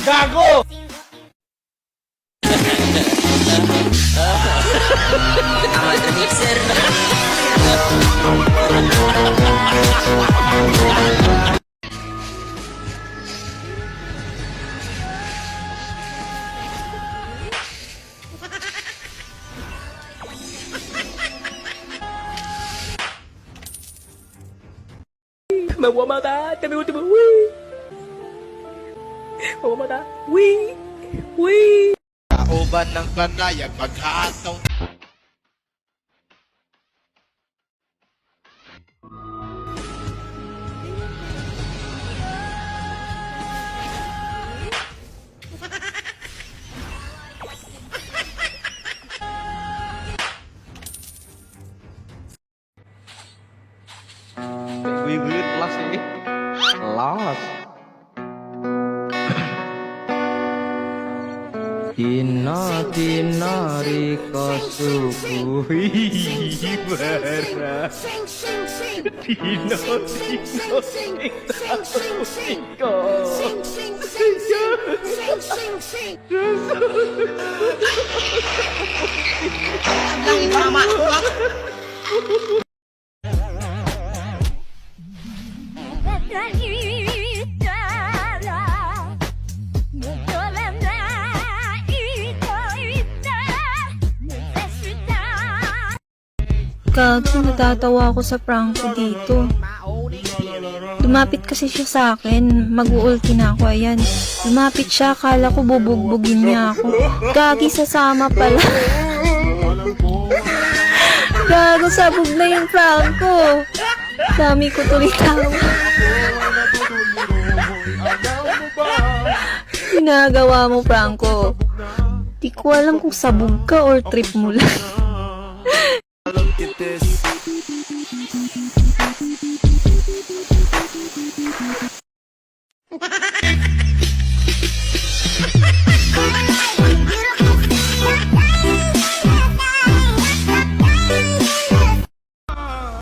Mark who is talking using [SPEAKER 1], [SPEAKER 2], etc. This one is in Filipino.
[SPEAKER 1] Gago! Mawamata, kami ultimo, wee! Mawamata, wee! Wee!
[SPEAKER 2] Kauban ng panayag pagkataon.
[SPEAKER 1] We will last ini. Last. Tina Rika Sukuhi Bara. Tina Rika.
[SPEAKER 3] Langit sama.
[SPEAKER 4] Gago, natatawa ako sa prank ko dito. Lumapit kasi siya sa akin. Mag-uulti na ako, ayan. Lumapit siya, akala ko bubugbugin niya ako. Gagi, sasama pala. Gago, sabog na yung prank ko. Dami ko tuloy tawa. Ginagawa mo, Franco. Di ko alam kung sabog ka or trip mo lang.